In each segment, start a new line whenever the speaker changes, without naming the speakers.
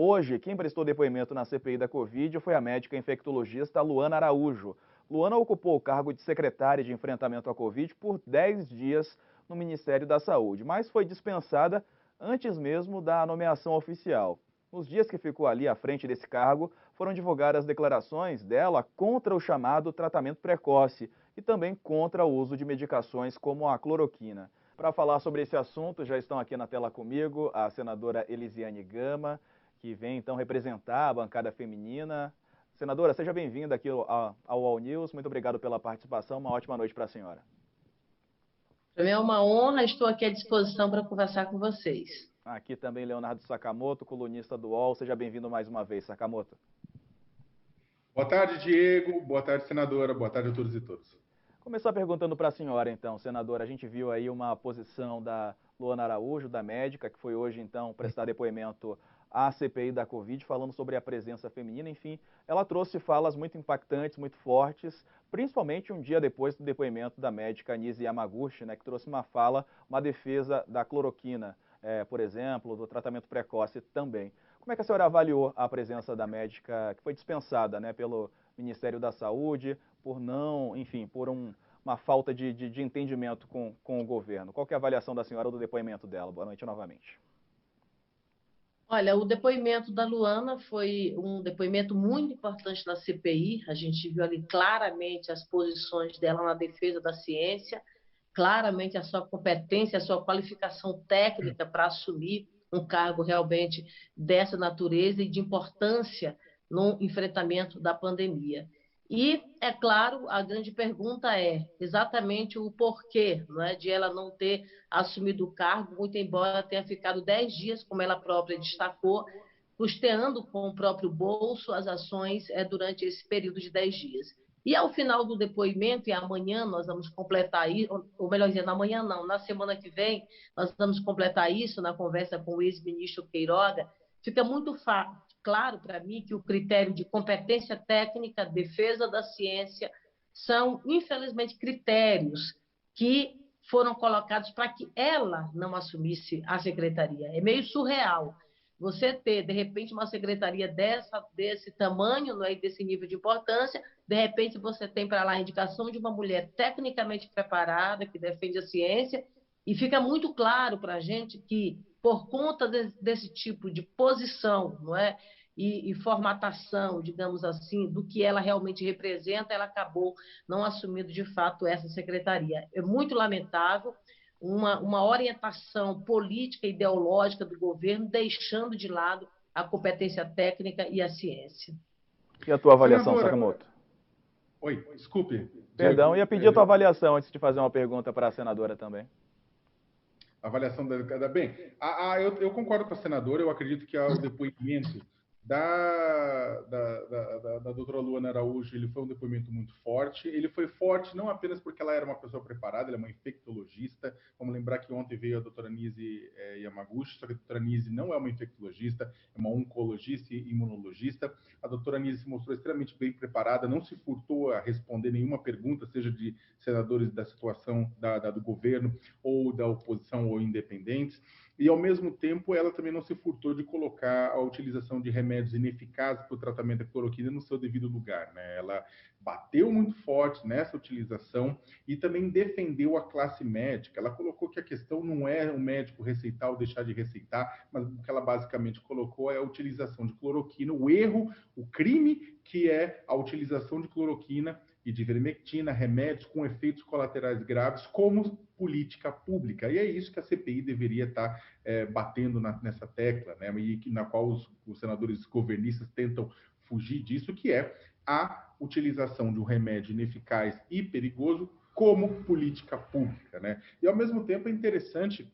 Hoje, quem prestou depoimento na CPI da Covid foi a médica infectologista Luana Araújo. Luana ocupou o cargo de secretária de enfrentamento à Covid por 10 dias no Ministério da Saúde, mas foi dispensada antes mesmo da nomeação oficial. Nos dias que ficou ali à frente desse cargo, foram divulgadas declarações dela contra o chamado tratamento precoce e também contra o uso de medicações como a cloroquina. Para falar sobre esse assunto, já estão aqui na tela comigo a senadora Elisiane Gama, que vem então representar a bancada feminina. Senadora, seja bem-vinda aqui ao All News. Muito obrigado pela participação. Uma ótima noite para a senhora.
Para mim é uma honra, estou aqui à disposição para conversar com vocês.
Aqui também Leonardo Sakamoto, colunista do UOL. Seja bem-vindo mais uma vez, Sakamoto.
Boa tarde, Diego. Boa tarde, senadora. Boa tarde a todos e todas.
Começar perguntando para a senhora, então, senadora. A gente viu aí uma posição da Luana Araújo, da médica, que foi hoje, então, prestar depoimento à CPI da Covid, falando sobre a presença feminina. Enfim, ela trouxe falas muito impactantes, muito fortes, principalmente um dia depois do depoimento da médica Nise Yamaguchi, né, que trouxe uma fala, uma defesa da cloroquina, por exemplo, do tratamento precoce também. Como é que a senhora avaliou a presença da médica que foi dispensada, né, pelo Ministério da Saúde, por não, enfim, por uma falta de entendimento com o governo? Qual que é a avaliação da senhora do depoimento dela? Boa noite novamente.
Olha, o depoimento da Luana foi um depoimento muito importante na CPI. A gente viu ali claramente as posições dela na defesa da ciência, claramente a sua competência, a sua qualificação técnica para assumir um cargo realmente dessa natureza e de importância no enfrentamento da pandemia. E, é claro, a grande pergunta é exatamente o porquê, não é, de ela não ter assumido o cargo, muito embora tenha ficado 10 dias, como ela própria destacou, custeando com o próprio bolso as ações durante esse período de 10 dias. E ao final do depoimento, e amanhã nós vamos completar isso, ou melhor dizendo, amanhã não, na semana que vem, nós vamos completar isso na conversa com o ex-ministro Queiroga, fica muito claro para mim que o critério de competência técnica, defesa da ciência, são, infelizmente, critérios que foram colocados para que ela não assumisse a secretaria. É meio surreal você ter, de repente, uma secretaria desse tamanho, não é, desse nível de importância, de repente você tem para lá a indicação de uma mulher tecnicamente preparada, que defende a ciência, e fica muito claro para a gente que, por conta desse tipo de posição, não é, e formatação, digamos assim, do que ela realmente representa, ela acabou não assumindo de fato essa secretaria. É muito lamentável uma orientação política e ideológica do governo, deixando de lado a competência técnica e a ciência.
E a tua avaliação,
Senadora...
Sakamoto?
Oi, desculpe.
Perdão, ia pedir a tua avaliação antes de fazer uma pergunta para a senadora também.
Avaliação da... Bem, eu concordo com a senadora, eu acredito que o depoimento da doutora Luana Araújo, ele foi um depoimento muito forte. Ele foi forte não apenas porque ela era uma pessoa preparada, ela é uma infectologista. Vamos lembrar que ontem veio a doutora Nise Yamaguchi, só que a doutora Nise não é uma infectologista, é uma oncologista e imunologista. A doutora Nise se mostrou extremamente bem preparada, não se furtou a responder nenhuma pergunta, seja de senadores da situação do governo ou da oposição ou independentes. E, ao mesmo tempo, ela também não se furtou de colocar a utilização de remédios ineficazes para o tratamento da cloroquina no seu devido lugar, né? Ela bateu muito forte nessa utilização e também defendeu a classe médica. Ela colocou que a questão não é o médico receitar ou deixar de receitar, mas o que ela basicamente colocou é a utilização de cloroquina, o erro, o crime que é a utilização de cloroquina e de ivermectina, remédios com efeitos colaterais graves, como política pública. E é isso que a CPI deveria estar batendo nessa tecla, né? E na qual os senadores governistas tentam fugir disso, que é a utilização de um remédio ineficaz e perigoso como política pública, né? E, ao mesmo tempo, é interessante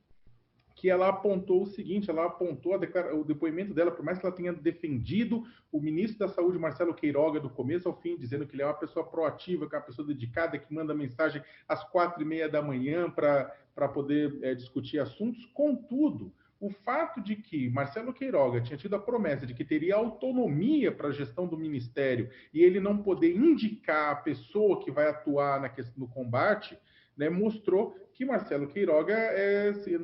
que ela apontou o seguinte, ela apontou o depoimento dela, por mais que ela tenha defendido o ministro da Saúde, Marcelo Queiroga, do começo ao fim, dizendo que ele é uma pessoa proativa, que é uma pessoa dedicada, que manda mensagem às 4h30 da manhã para poder discutir assuntos. Contudo, o fato de que Marcelo Queiroga tinha tido a promessa de que teria autonomia para a gestão do ministério e ele não poder indicar a pessoa que vai atuar no combate, né, mostrou que Marcelo Queiroga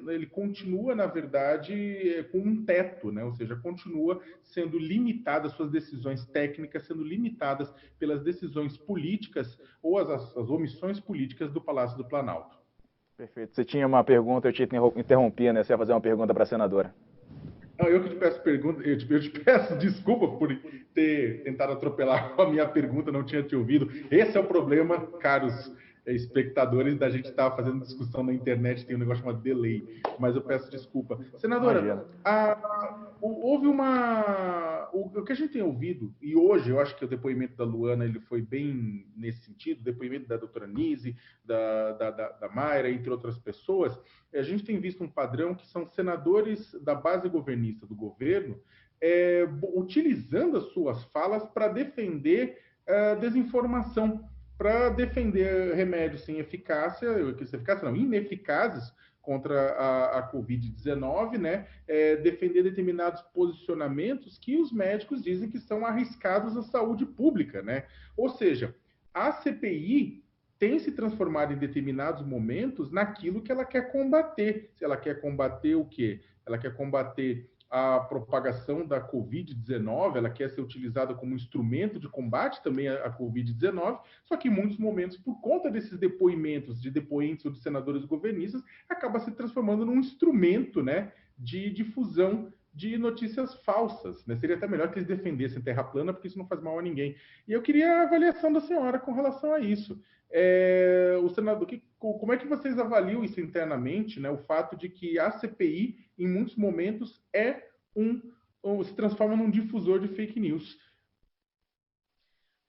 ele continua, na verdade, com um teto, né? Ou seja, continua sendo limitada, suas decisões técnicas sendo limitadas pelas decisões políticas ou as omissões políticas do Palácio do Planalto.
Perfeito. Você tinha uma pergunta, eu te interrompi, né? Você ia fazer uma pergunta para a senadora.
Não, eu que te peço pergunta, eu te peço desculpa por ter tentado atropelar a minha pergunta, não tinha te ouvido. Esse é o problema, caros espectadores, da gente estar fazendo discussão na internet, tem um negócio chamado delay, mas eu peço desculpa. Senadora, houve o que a gente tem ouvido, e hoje eu acho que o depoimento da Luana ele foi bem nesse sentido, o depoimento da doutora Nise, da Mayra, entre outras pessoas, a gente tem visto um padrão que são senadores da base governista do governo utilizando as suas falas para defender desinformação, para defender remédios sem eficácia, ineficazes contra a Covid-19, né? Defender determinados posicionamentos que os médicos dizem que são arriscados à saúde pública, né? Ou seja, a CPI tem se transformado em determinados momentos naquilo que ela quer combater. Se ela quer combater o quê? Ela quer combater a propagação da Covid-19, ela quer ser utilizada como instrumento de combate também à Covid-19, só que em muitos momentos, por conta desses depoimentos de depoentes ou de senadores governistas, acaba se transformando num instrumento, né, de difusão de notícias falsas, né? Seria até melhor que eles defendessem terra plana, porque isso não faz mal a ninguém. E eu queria a avaliação da senhora com relação a isso. O senador, como é que vocês avaliam isso internamente, né? O fato de que a CPI, em muitos momentos, se transforma num difusor de fake news.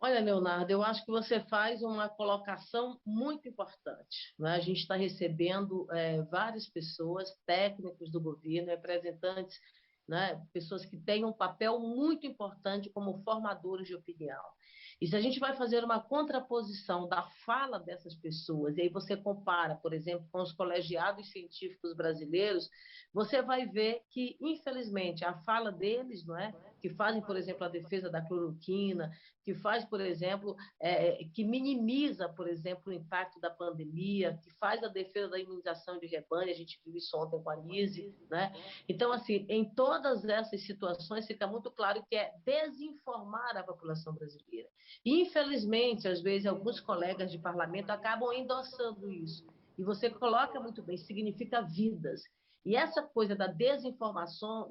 Olha, Leonardo, eu acho que você faz uma colocação muito importante, né? A gente está recebendo várias pessoas, técnicos do governo, representantes, né? Pessoas que têm um papel muito importante como formadores de opinião. E se a gente vai fazer uma contraposição da fala dessas pessoas, e aí você compara, por exemplo, com os colegiados científicos brasileiros, você vai ver que, infelizmente, a fala deles, não é? Que fazem, por exemplo, a defesa da cloroquina, que faz, por exemplo, que minimiza, por exemplo, o impacto da pandemia, que faz a defesa da imunização de rebanho, a gente viu isso ontem com a Nise, né? Então, assim, em todas essas situações fica muito claro que é desinformar a população brasileira. E, infelizmente, às vezes, alguns colegas de parlamento acabam endossando isso. E você coloca muito bem, significa vidas. E essa coisa da desinformação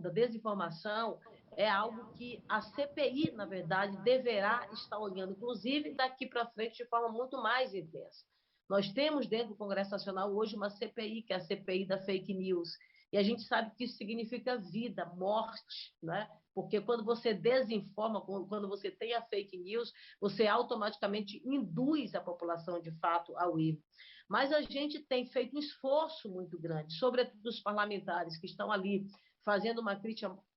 é algo que a CPI, na verdade, deverá estar olhando, inclusive daqui para frente, de forma muito mais intensa. Nós temos dentro do Congresso Nacional hoje uma CPI, que é a CPI da fake news, e a gente sabe que isso significa vida, morte, né? Porque quando você desinforma, quando você tem a fake news, você automaticamente induz a população, de fato, ao erro. Mas a gente tem feito um esforço muito grande, sobretudo os parlamentares que estão ali fazendo uma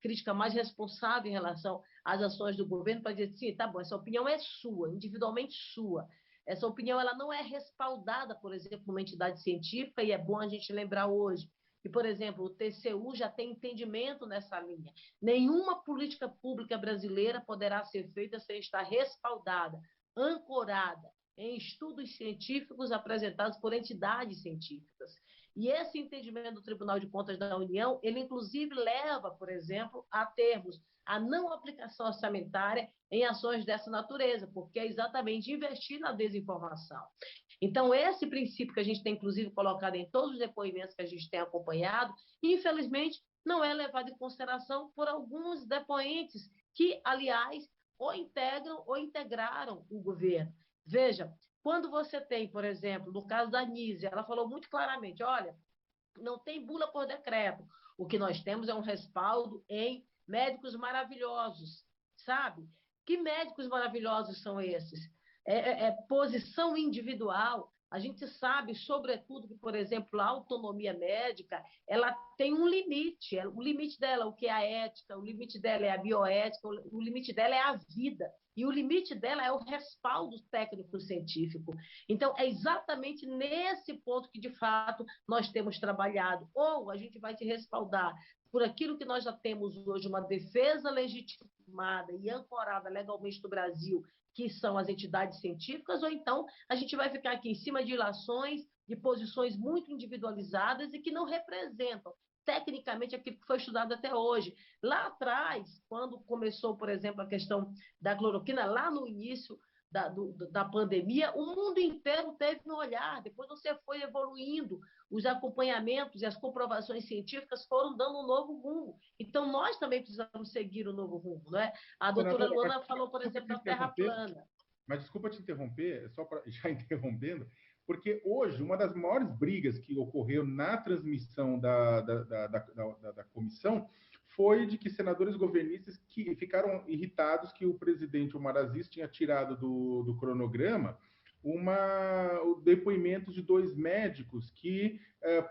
crítica mais responsável em relação às ações do governo, para dizer, sim, tá bom, essa opinião é sua, individualmente sua. Essa opinião ela não é respaldada, por exemplo, por uma entidade científica, e é bom a gente lembrar hoje que, por exemplo, o TCU já tem entendimento nessa linha. Nenhuma política pública brasileira poderá ser feita sem estar respaldada, ancorada em estudos científicos apresentados por entidades científicas. E esse entendimento do Tribunal de Contas da União, ele inclusive leva, por exemplo, a termos a não aplicação orçamentária em ações dessa natureza, porque é exatamente investir na desinformação. Então, esse princípio que a gente tem, inclusive, colocado em todos os depoimentos que a gente tem acompanhado, infelizmente, não é levado em consideração por alguns depoentes que, aliás, ou integram ou integraram o governo. Veja, quando você tem, por exemplo, no caso da Nise, ela falou muito claramente, olha, não tem bula por decreto. O que nós temos é um respaldo em médicos maravilhosos, sabe? Que médicos maravilhosos são esses? Posição individual. A gente sabe, sobretudo, que, por exemplo, a autonomia médica, ela tem um limite. O limite dela, o que é a ética, o limite dela é a bioética, o limite dela é a vida. E o limite dela é o respaldo técnico-científico. Então, é exatamente nesse ponto que, de fato, nós temos trabalhado. Ou a gente vai se respaldar por aquilo que nós já temos hoje, uma defesa legitimada e ancorada legalmente no Brasil, que são as entidades científicas, ou então a gente vai ficar aqui em cima de ilações, de posições muito individualizadas e que não representam tecnicamente aquilo que foi estudado até hoje. Lá atrás, quando começou, por exemplo, a questão da cloroquina, lá no início da pandemia, o mundo inteiro teve um olhar, depois você foi evoluindo, os acompanhamentos e as comprovações científicas foram dando um novo rumo. Então, nós também precisamos seguir o novo rumo. Não é? A doutora Luana falou, por exemplo, da Terra plana.
Mas desculpa te interromper, só para já interrompendo, porque hoje uma das maiores brigas que ocorreu na transmissão da comissão foi de que senadores governistas que ficaram irritados que o presidente Omar Aziz tinha tirado do cronograma o depoimento de 2 médicos que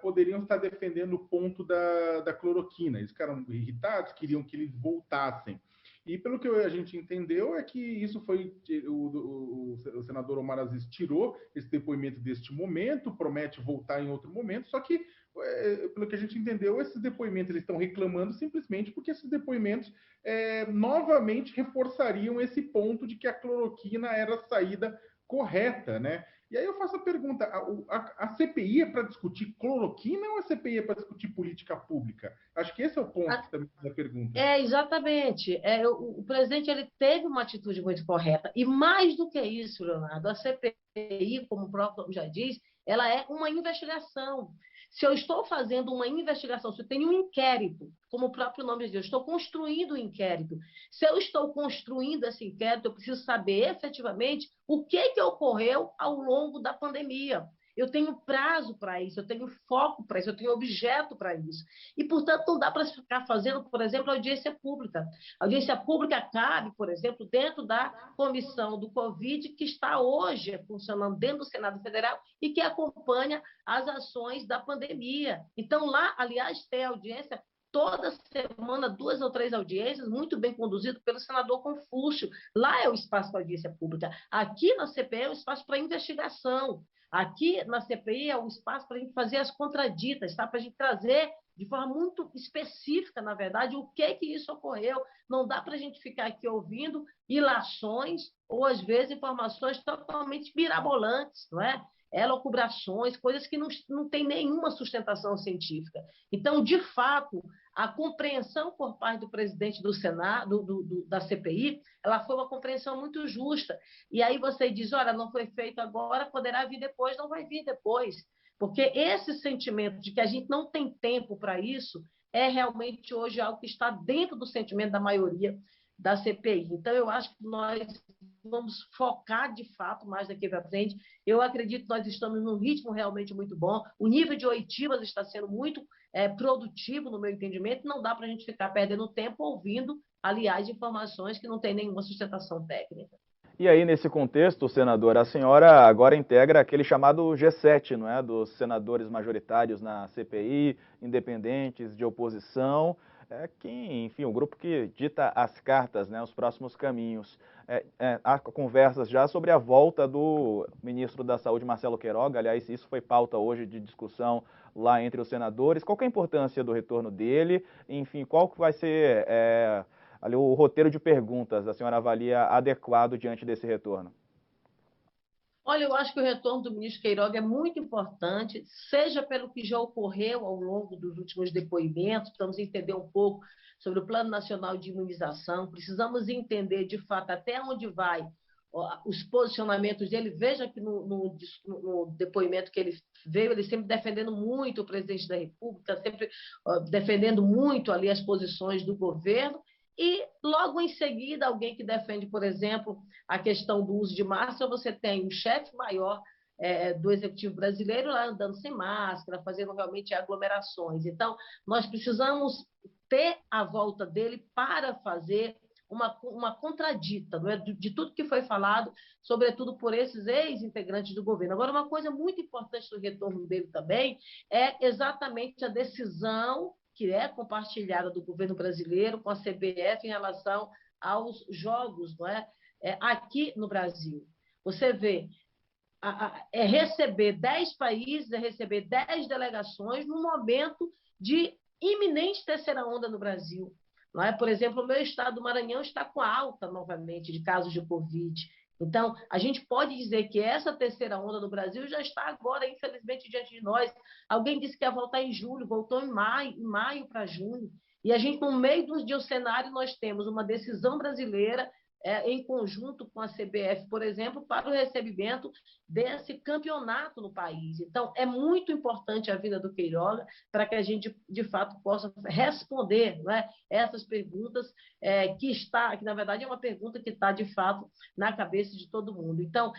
poderiam estar defendendo o ponto da cloroquina. Eles ficaram irritados, queriam que eles voltassem. E pelo que a gente entendeu é que isso foi o senador Omar Aziz tirou esse depoimento deste momento, promete voltar em outro momento, só que pelo que a gente entendeu, esses depoimentos eles estão reclamando simplesmente porque esses depoimentos novamente reforçariam esse ponto de que a cloroquina era a saída correta, né? E aí eu faço a pergunta, a CPI é para discutir cloroquina ou a CPI é para discutir política pública? Acho que esse é o ponto também da pergunta.
Exatamente. O presidente ele teve uma atitude muito correta. E mais do que isso, Leonardo, a CPI, como o próprio nome já diz, ela é uma investigação. Se eu estou fazendo uma investigação, se eu tenho um inquérito, como o próprio nome diz, eu estou construindo um inquérito. Se eu estou construindo esse inquérito, eu preciso saber efetivamente o que ocorreu ao longo da pandemia. Eu tenho prazo para isso, eu tenho foco para isso, eu tenho objeto para isso. E, portanto, não dá para ficar fazendo, por exemplo, audiência pública. A audiência pública cabe, por exemplo, dentro da comissão do Covid, que está hoje funcionando dentro do Senado Federal e que acompanha as ações da pandemia. Então, lá, aliás, tem audiência toda semana, 2 ou 3 audiências, muito bem conduzido pelo senador Confúcio. Lá é o espaço para audiência pública. Aqui na CPI é o espaço para investigação. Aqui na CPI é o espaço para a gente fazer as contraditas, tá? Para a gente trazer de forma muito específica, na verdade, o que isso ocorreu. Não dá para a gente ficar aqui ouvindo ilações ou, às vezes, informações totalmente mirabolantes, não é? Elucubrações, coisas que não têm nenhuma sustentação científica. Então, de fato, a compreensão por parte do presidente do Senado, da CPI, ela foi uma compreensão muito justa. E aí você diz, olha, não foi feito agora, poderá vir depois, não vai vir depois. Porque esse sentimento de que a gente não tem tempo para isso é realmente hoje algo que está dentro do sentimento da maioria da CPI. Então, eu acho que nós vamos focar, de fato, mais daqui para frente. Eu acredito que nós estamos num ritmo realmente muito bom. O nível de oitivas está sendo muito produtivo, no meu entendimento. Não dá para a gente ficar perdendo tempo ouvindo, aliás, informações que não têm nenhuma sustentação técnica.
E aí, nesse contexto, senadora, a senhora agora integra aquele chamado G7, não é? Dos senadores majoritários na CPI, independentes, de oposição, enfim, o grupo que dita as cartas, né, os próximos caminhos. Há conversas já sobre a volta do ministro da Saúde, Marcelo Queiroga. Aliás, isso foi pauta hoje de discussão lá entre os senadores. Qual que é a importância do retorno dele? Enfim, qual que vai ser ali o roteiro de perguntas a senhora avalia adequado diante desse retorno?
Olha, eu acho que o retorno do ministro Queiroga é muito importante, seja pelo que já ocorreu ao longo dos últimos depoimentos, precisamos entender um pouco sobre o Plano Nacional de Imunização, precisamos entender, de fato, até onde vai os posicionamentos dele. Veja que no depoimento que ele veio, ele sempre defendendo muito o presidente da República, sempre defendendo muito ali as posições do governo, e logo em seguida alguém que defende, por exemplo, a questão do uso de máscara. Você tem o chefe maior do Executivo brasileiro lá andando sem máscara, fazendo realmente aglomerações. Então, nós precisamos ter a volta dele para fazer uma contradita, não é? de tudo que foi falado, sobretudo por esses ex-integrantes do governo. Agora, uma coisa muito importante do retorno dele também é exatamente a decisão que é compartilhada do governo brasileiro com a CBF em relação aos jogos, não é? Aqui no Brasil. Você vê, receber 10 países, receber 10 delegações num momento de iminente terceira onda no Brasil. Não é? Por exemplo, o meu estado do Maranhão está com alta novamente de casos de Covid. Então, a gente pode dizer que essa terceira onda no Brasil já está agora, infelizmente, diante de nós. Alguém disse que ia voltar em julho, voltou em maio para junho. E a gente, no meio de um cenário, nós temos uma decisão brasileira em conjunto com a CBF, por exemplo, para o recebimento desse campeonato no país. Então, é muito importante a vinda do Queiroga para que a gente, de fato, possa responder, né, essas perguntas que, na verdade, é uma pergunta que está, de fato, na cabeça de todo mundo. Então,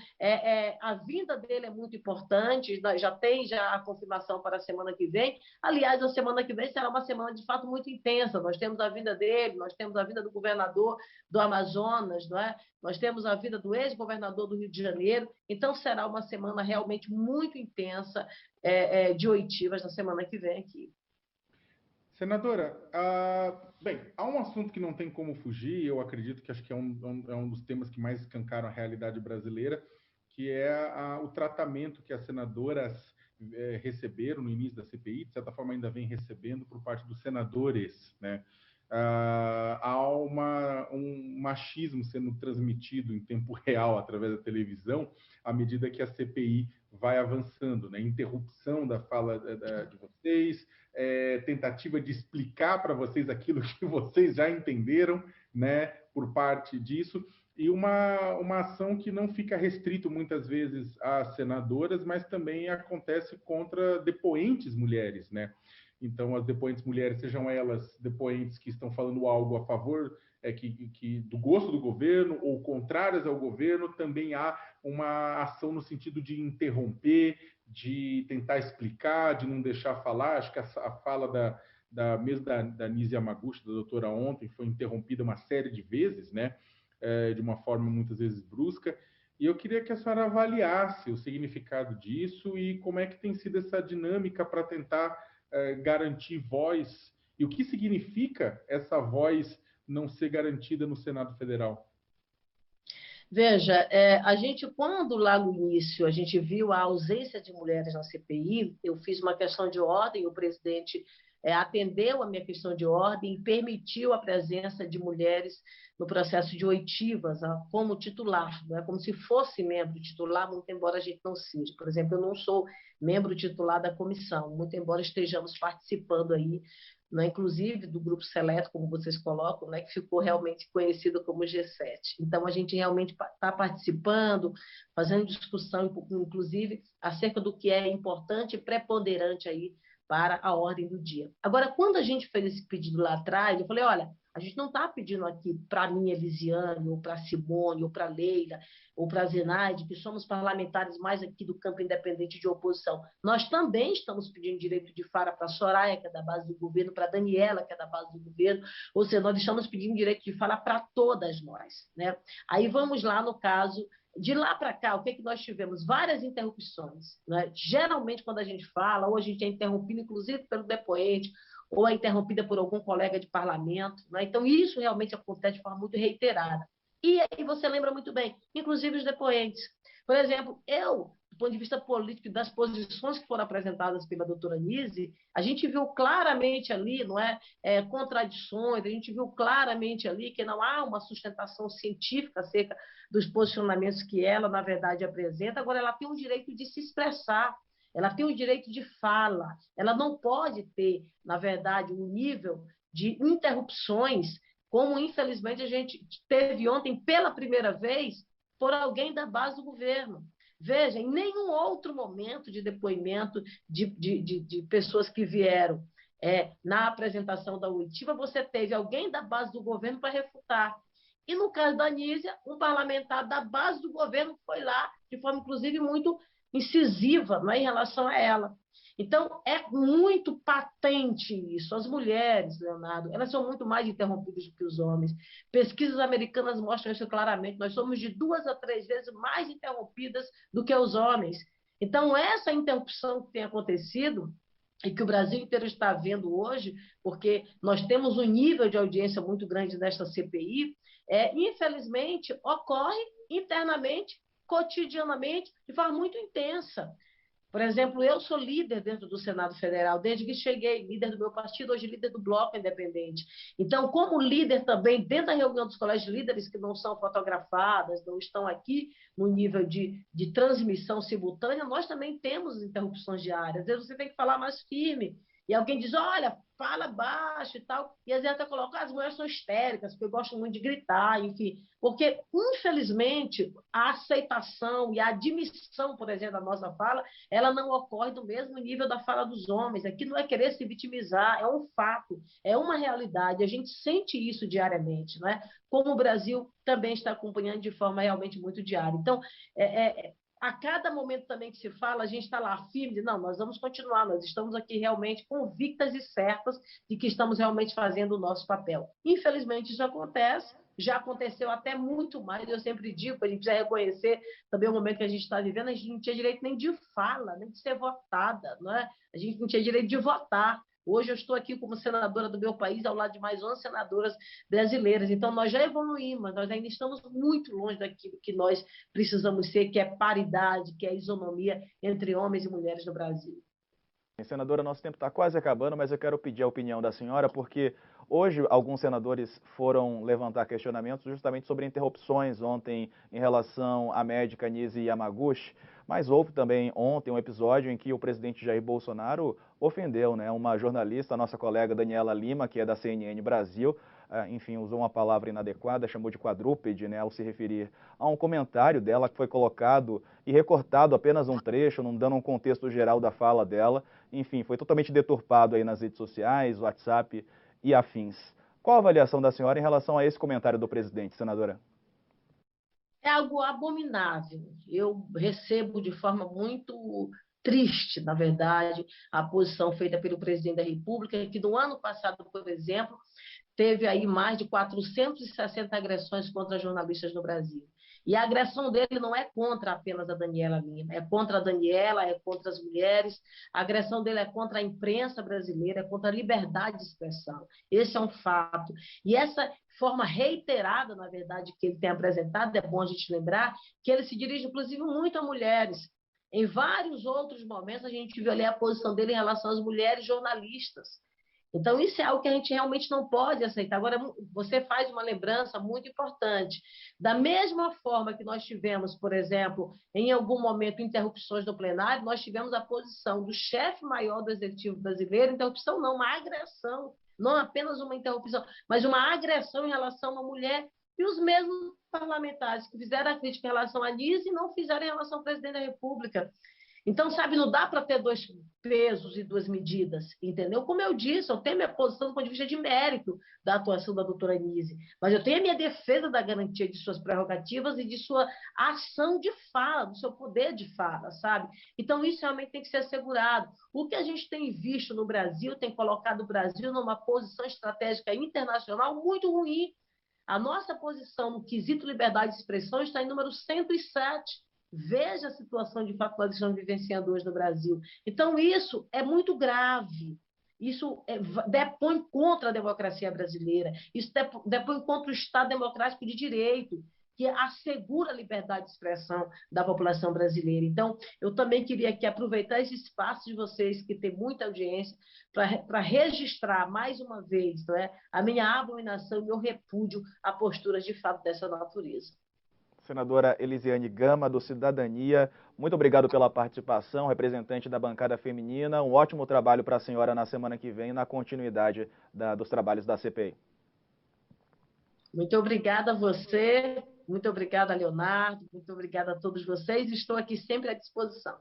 a vinda dele é muito importante, já tem a confirmação para a semana que vem. Aliás, a semana que vem será uma semana, de fato, muito intensa. Nós temos a vinda dele, nós temos a vinda do governador do Amazonas, não é? Nós temos a vida do ex-governador do Rio de Janeiro. Então, será uma semana realmente muito intensa de oitivas na semana que vem aqui.
Senadora, bem, há um assunto que não tem como fugir, eu acredito que acho que é um dos temas que mais escancaram a realidade brasileira, que é o tratamento que as senadoras receberam no início da CPI, de certa forma ainda vem recebendo por parte dos senadores, né? Há um machismo sendo transmitido em tempo real através da televisão à medida que a CPI vai avançando, né? Interrupção da fala de vocês, tentativa de explicar para vocês aquilo que vocês já entenderam, né, por parte disso, e uma ação que não fica restrito muitas vezes às senadoras, mas também acontece contra depoentes mulheres, né? Então, as depoentes mulheres, sejam elas depoentes que estão falando algo a favor do gosto do governo ou contrárias ao governo, também há uma ação no sentido de interromper, de tentar explicar, de não deixar falar. Acho que a fala mesmo da Nise Yamaguchi, da doutora, ontem, foi interrompida uma série de vezes, né? De uma forma muitas vezes brusca. E eu queria que a senhora avaliasse o significado disso e como é que tem sido essa dinâmica para tentar garantir voz, e o que significa essa voz não ser garantida no Senado Federal.
Veja, a gente, quando lá no início a gente viu a ausência de mulheres na CPI, eu fiz uma questão de ordem, o presidente atendeu a minha questão de ordem e permitiu a presença de mulheres no processo de oitivas como titular, não é como se fosse membro titular, muito embora a gente não seja. Por exemplo, eu não sou membro titular da comissão, muito embora estejamos participando aí, né, inclusive do grupo seleto, como vocês colocam, né, que ficou realmente conhecido como G7. Então, a gente realmente está participando, fazendo discussão, inclusive, acerca do que é importante e preponderante aí para a ordem do dia. Agora, quando a gente fez esse pedido lá atrás, eu falei, olha, a gente não está pedindo aqui para mim, Elisiane, ou para Simone, ou para Leila, ou para Zenaide, que somos parlamentares mais aqui do campo independente de oposição. Nós também estamos pedindo direito de fala para a Soraya, que é da base do governo, para a Daniela, que é da base do governo, ou seja, nós estamos pedindo direito de fala para todas nós, né? Aí vamos lá no caso. De lá para cá, o que nós tivemos? Várias interrupções, né? Geralmente, quando a gente fala, ou a gente é interrompido, inclusive pelo depoente, ou é interrompida por algum colega de parlamento, né? Então, isso realmente acontece de forma muito reiterada. E aí você lembra muito bem, inclusive os depoentes. Por exemplo, do ponto de vista político, das posições que foram apresentadas pela doutora Nise, a gente viu claramente ali, não é, contradições, a gente viu claramente ali que não há uma sustentação científica acerca dos posicionamentos que ela, na verdade, apresenta. Agora, ela tem o direito de se expressar, ela tem o direito de fala, ela não pode ter, na verdade, um nível de interrupções, como, infelizmente, a gente teve ontem, pela primeira vez, por alguém da base do governo. Veja, em nenhum outro momento de depoimento de pessoas que vieram na apresentação da oitiva, você teve alguém da base do governo para refutar. E no caso da Anísia, um parlamentar da base do governo foi lá, de forma, inclusive, muito incisiva, não é, em relação a ela. Então, é muito patente isso. As mulheres, Leonardo, elas são muito mais interrompidas do que os homens. Pesquisas americanas mostram isso claramente. Nós somos de 2 a 3 vezes mais interrompidas do que os homens. Então, essa interrupção que tem acontecido e que o Brasil inteiro está vendo hoje, porque nós temos um nível de audiência muito grande nesta CPI, infelizmente, ocorre internamente, cotidianamente, de forma muito intensa. Por exemplo, eu sou líder dentro do Senado Federal, desde que cheguei, líder do meu partido, hoje líder do Bloco Independente. Então, como líder também, dentro da reunião dos colégios de líderes, que não são fotografadas, não estão aqui no nível de transmissão simultânea, nós também temos interrupções diárias. Às vezes você tem que falar mais firme, e alguém diz, olha, fala baixo e tal, e às vezes até coloca, as mulheres são histéricas, porque gostam muito de gritar, enfim. Porque, infelizmente, a aceitação e a admissão, por exemplo, da nossa fala, ela não ocorre do mesmo nível da fala dos homens. Aqui não é querer se vitimizar, é um fato, é uma realidade, a gente sente isso diariamente, não é? Como o Brasil também está acompanhando de forma realmente muito diária. Então, a cada momento também que se fala, a gente está lá firme, não, nós vamos continuar, nós estamos aqui realmente convictas e certas de que estamos realmente fazendo o nosso papel. Infelizmente, isso acontece, já aconteceu até muito mais, eu sempre digo, a gente precisa reconhecer também o momento que a gente está vivendo, a gente não tinha direito nem de fala, nem de ser votada, não é? A gente não tinha direito de votar. Hoje eu estou aqui como senadora do meu país, ao lado de mais 11 senadoras brasileiras. Então, nós já evoluímos, nós ainda estamos muito longe daquilo que nós precisamos ser, que é paridade, que é isonomia entre homens e mulheres no Brasil.
Senadora, nosso tempo está quase acabando, mas eu quero pedir a opinião da senhora, porque hoje alguns senadores foram levantar questionamentos justamente sobre interrupções ontem em relação à médica Nise Yamaguchi, mas houve também ontem um episódio em que o presidente Jair Bolsonaro ofendeu, né, uma jornalista, a nossa colega Daniela Lima, que é da CNN Brasil, enfim, usou uma palavra inadequada, chamou de quadrúpede, né, ao se referir a um comentário dela que foi colocado e recortado apenas um trecho, não dando um contexto geral da fala dela. Enfim, foi totalmente deturpado aí nas redes sociais, WhatsApp e afins. Qual a avaliação da senhora em relação a esse comentário do presidente, senadora?
É algo abominável. Eu recebo de forma muito triste, na verdade, a posição feita pelo presidente da República, que no ano passado, por exemplo, teve aí mais de 460 agressões contra jornalistas no Brasil. E a agressão dele não é contra apenas a Daniela Lima, é contra a Daniela, é contra as mulheres, a agressão dele é contra a imprensa brasileira, é contra a liberdade de expressão. Esse é um fato. E essa forma reiterada, na verdade, que ele tem apresentado, é bom a gente lembrar, que ele se dirige, inclusive, muito a mulheres. Em vários outros momentos, a gente viu ali a posição dele em relação às mulheres jornalistas. Então, isso é algo que a gente realmente não pode aceitar. Agora, você faz uma lembrança muito importante. Da mesma forma que nós tivemos, por exemplo, em algum momento, interrupções no plenário, nós tivemos a posição do chefe maior do Executivo brasileiro, interrupção não, uma agressão, não apenas uma interrupção, mas uma agressão em relação a uma mulher, e os mesmos parlamentares que fizeram a crítica em relação a Nise não fizeram em relação ao presidente da República. Então, sabe, não dá para ter dois pesos e duas medidas, entendeu? Como eu disse, eu tenho minha posição do ponto de vista de mérito da atuação da doutora Nise, mas eu tenho a minha defesa da garantia de suas prerrogativas e de sua ação de fala, do seu poder de fala, sabe? Então, isso realmente tem que ser assegurado. O que a gente tem visto no Brasil tem colocado o Brasil numa posição estratégica internacional muito ruim. A nossa posição no quesito liberdade de expressão está em número 107. Veja a situação de fato que nós estamos vivenciando hoje no Brasil. Então, isso é muito grave. Isso depõe contra a democracia brasileira. Isso depõe contra o Estado democrático de direito, que assegura a liberdade de expressão da população brasileira. Então, eu também queria aqui aproveitar esse espaço de vocês, que tem muita audiência, para registrar mais uma vez, não é, a minha abominação e meu repúdio a posturas de fato dessa natureza.
Senadora Elisiane Gama, do Cidadania, muito obrigado pela participação, representante da bancada feminina. Um ótimo trabalho para a senhora na semana que vem, na continuidade dos trabalhos da CPI.
Muito obrigada a você, muito obrigada, Leonardo, muito obrigada a todos vocês. Estou aqui sempre à disposição.